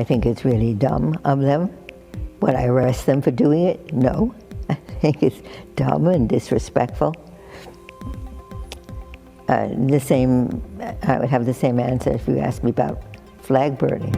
I think it's really dumb of them. Would I arrest them for doing it? No. I think it's dumb and disrespectful. I would have the same answer if you asked me about flag burning.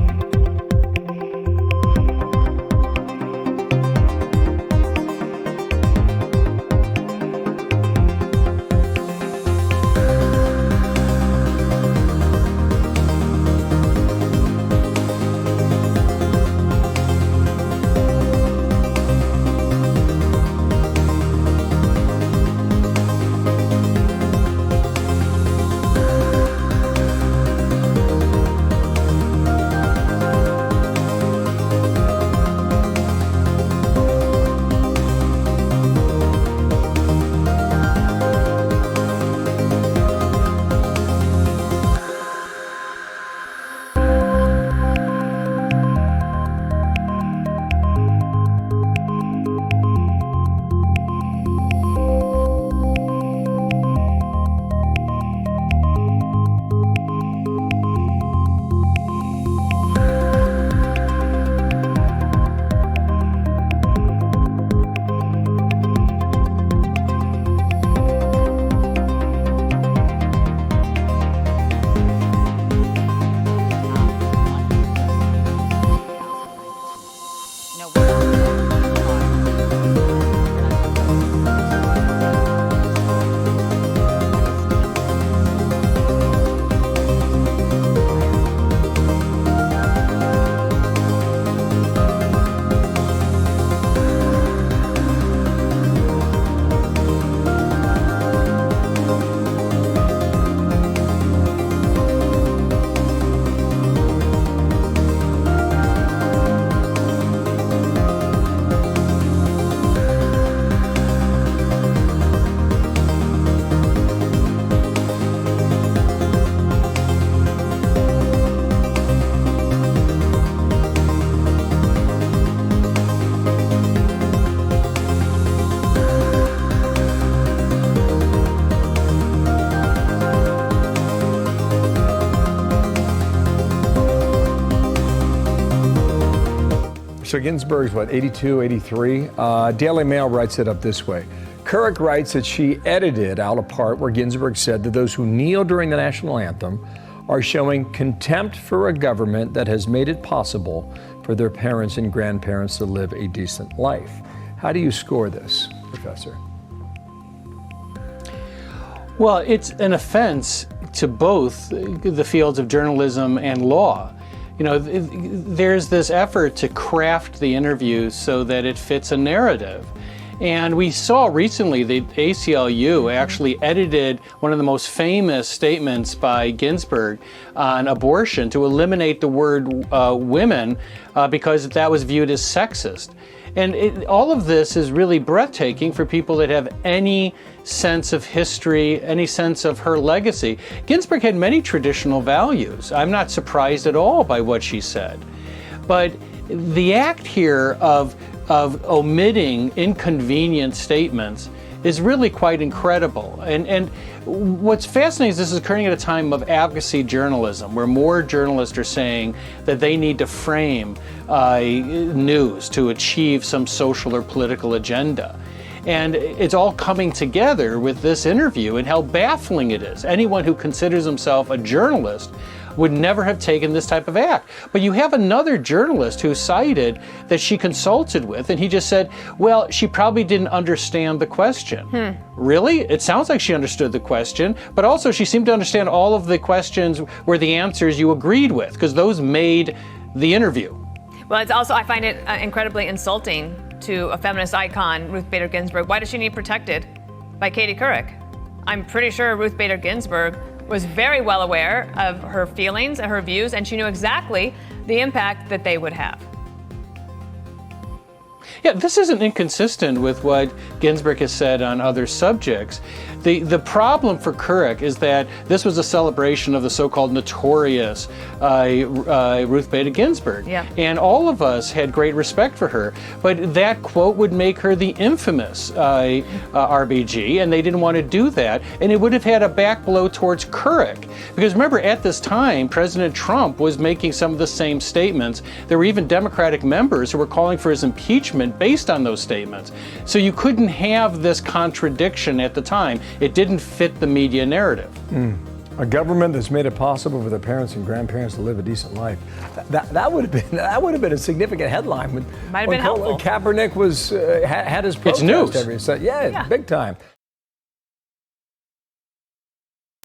So Ginsburg's, what, 82, 83? Daily Mail writes it up this way. Couric writes that she edited out a part where Ginsburg said that those who kneel during the national anthem are showing contempt for a government that has made it possible for their parents and grandparents to live a decent life. How do you score this, Professor? Well, it's an offense to both the fields of journalism and law. You know, there's this effort to craft the interview so that it fits a narrative. And we saw recently the ACLU actually edited one of the most famous statements by Ginsburg on abortion to eliminate the word women because that was viewed as sexist. And all of this is really breathtaking for people that have any sense of history, any sense of her legacy. Ginsburg had many traditional values. I'm not surprised at all by what she said. But the act here of omitting inconvenient statements is really quite incredible. And what's fascinating is this is occurring at a time of advocacy journalism, where more journalists are saying that they need to frame news to achieve some social or political agenda. And it's all coming together with this interview and how baffling it is. Anyone who considers himself a journalist would never have taken this type of act. But you have another journalist who cited that she consulted with, and he just said, well, she probably didn't understand the question. Really? It sounds like she understood the question, but also she seemed to understand all of the questions were the answers you agreed with, because those made the interview. Well, it's also, I find it incredibly insulting to a feminist icon, Ruth Bader Ginsburg. Why does she need protected by Katie Couric? I'm pretty sure Ruth Bader Ginsburg was very well aware of her feelings and her views, and she knew exactly the impact that they would have. Yeah, this isn't inconsistent with what Ginsburg has said on other subjects. The problem for Couric is that this was a celebration of the so-called notorious Ruth Bader Ginsburg. Yeah. And all of us had great respect for her. But that quote would make her the infamous RBG, and they didn't want to do that. And it would have had a back blow towards Couric. Because remember, at this time, President Trump was making some of the same statements. There were even Democratic members who were calling for his impeachment based on those statements. So you couldn't have this contradiction at the time. It didn't fit the media narrative. A government that's made it possible for their parents and grandparents to live a decent life. That would have been a significant headline when Might have been Colin helpful. Kaepernick was had his protest. news. Yeah, big time.